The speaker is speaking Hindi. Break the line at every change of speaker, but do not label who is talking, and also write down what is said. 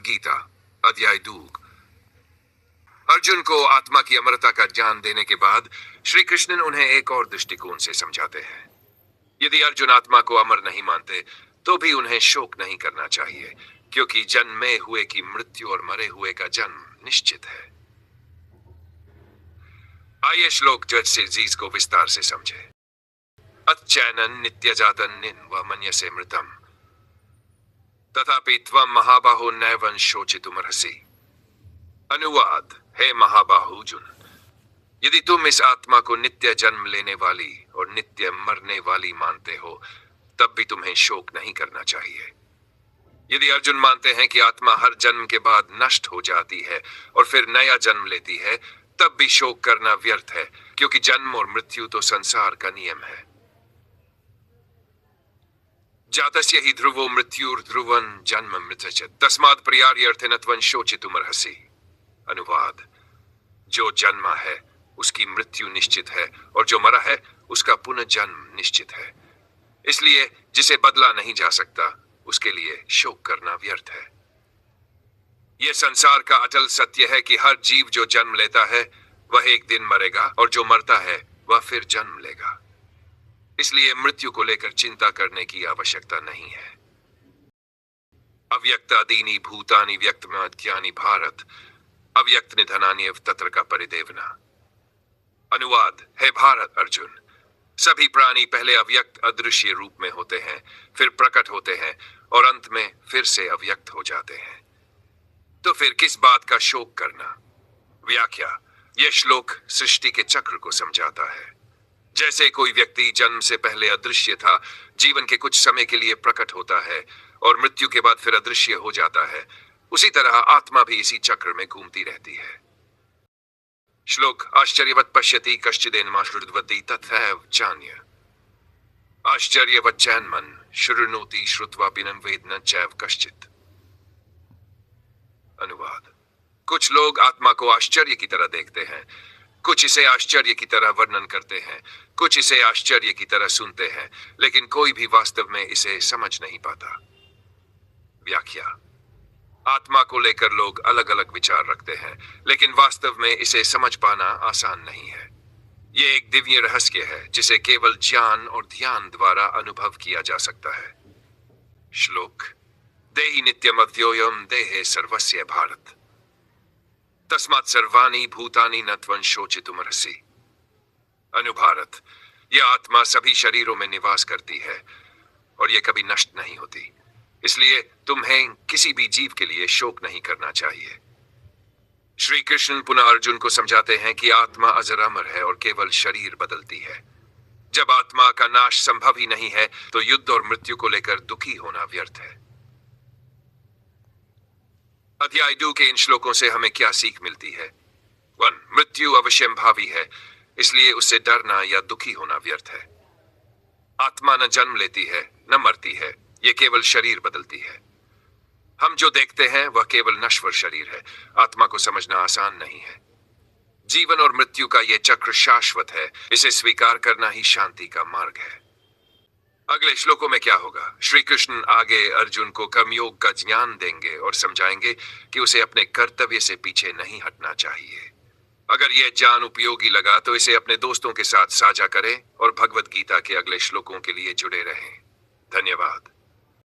गीता अध्याय 2। अर्जुन को आत्मा की अमरता का ज्ञान देने के बाद श्री कृष्ण उन्हें एक और दृष्टिकोण से समझाते हैं। यदि अर्जुन आत्मा को अमर नहीं मानते तो भी उन्हें शोक नहीं करना चाहिए, क्योंकि जन्मे हुए की मृत्यु और मरे हुए का जन्म निश्चित है। आइए श्लोक जज से जीज को विस्तार से समझे। अच्छैनन नित्य जातन निन व मन्यसे मृतम तथापि त्वं महाबाहो नैवं शोचितुमर्हसि। अनुवाद: हे महाबाहुजुन, यदि तुम इस आत्मा को नित्य जन्म लेने वाली और नित्य मरने वाली मानते हो तब भी तुम्हें शोक नहीं करना चाहिए। यदि अर्जुन मानते हैं कि आत्मा हर जन्म के बाद नष्ट हो जाती है और फिर नया जन्म लेती है, तब भी शोक करना व्यर्थ है, क्योंकि जन्म और मृत्यु तो संसार का नियम है। जातस्य हि ध्रुवो मृत्युर्ध्रुवं जन्म मृत्यु तस्मात् पर्यायर्थेन शोचितुमर्हसि। अनुवाद: जो जन्मा है उसकी मृत्यु निश्चित है और जो मरा है उसका पुनर्जन्म निश्चित है। इसलिए जिसे बदला नहीं जा सकता उसके लिए शोक करना व्यर्थ है। यह संसार का अटल सत्य है कि हर जीव जो जन्म लेता है वह एक दिन मरेगा और जो मरता है वह फिर जन्म लेगा। इसलिए मृत्यु को लेकर चिंता करने की आवश्यकता नहीं है। अव्यक्तादीनि भूतानि व्यक्तमध्यानि भारत अव्यक्त निधनान्येव तत्र का परिदेवना। अनुवाद: हे भारत अर्जुन, सभी प्राणी पहले अव्यक्त अदृश्य रूप में होते हैं, फिर प्रकट होते हैं और अंत में फिर से अव्यक्त हो जाते हैं। तो फिर किस बात का शोक करना? व्याख्या: यह श्लोक सृष्टि के चक्र को समझाता है। जैसे कोई व्यक्ति जन्म से पहले अदृश्य था, जीवन के कुछ समय के लिए प्रकट होता है और मृत्यु के बाद फिर अदृश्य हो जाता है, उसी तरह आत्मा भी इसी चक्र में घूमती रहती है। श्लोक: आश्चर्यवत् पश्यति कश्चिदेनमाश्रुतवती तथैव चान्य आश्चर्यवच्चैन्मन् शृणोति श्रुत्वापि न वेद न चैव कश्चित्। अनुवाद: कुछ लोग आत्मा को आश्चर्य की तरह देखते हैं, कुछ इसे आश्चर्य की तरह वर्णन करते हैं, कुछ इसे आश्चर्य की तरह सुनते हैं, लेकिन कोई भी वास्तव में इसे समझ नहीं पाता। व्याख्या: आत्मा को लेकर लोग अलग अलग विचार रखते हैं, लेकिन वास्तव में इसे समझ पाना आसान नहीं है। यह एक दिव्य रहस्य है जिसे केवल ज्ञान और ध्यान द्वारा अनुभव किया जा सकता है। श्लोक: देहि नित्यमव्ययोऽयं देहे सर्वस्य भारत तस्मात् सर्वाणि भूतानि न त्वं शोचितुमर्हसि। अनुभारत: यह आत्मा सभी शरीरों में निवास करती है और यह कभी नष्ट नहीं होती, इसलिए तुम्हें किसी भी जीव के लिए शोक नहीं करना चाहिए। श्री कृष्ण पुनः अर्जुन को समझाते हैं कि आत्मा अजर अमर है और केवल शरीर बदलती है। जब आत्मा का नाश संभव ही नहीं है तो युद्ध और मृत्यु को लेकर दुखी होना व्यर्थ है। अध्याय 2 के इन श्लोकों से हमें क्या सीख मिलती है? 1. मृत्यु अवश्यंभावी है, इसलिए उससे डरना या दुखी होना व्यर्थ है। आत्मा न जन्म लेती है न मरती है, यह केवल शरीर बदलती है। हम जो देखते हैं वह केवल नश्वर शरीर है, आत्मा को समझना आसान नहीं है। जीवन और मृत्यु का यह चक्र शाश्वत है, इसे स्वीकार करना ही शांति का मार्ग है। अगले श्लोकों में क्या होगा? श्री कृष्ण आगे अर्जुन को कर्मयोग का ज्ञान देंगे और समझाएंगे कि उसे अपने कर्तव्य से पीछे नहीं हटना चाहिए। अगर यह ज्ञान उपयोगी लगा तो इसे अपने दोस्तों के साथ साझा करें और भगवत गीता के अगले श्लोकों के लिए जुड़े रहें। धन्यवाद।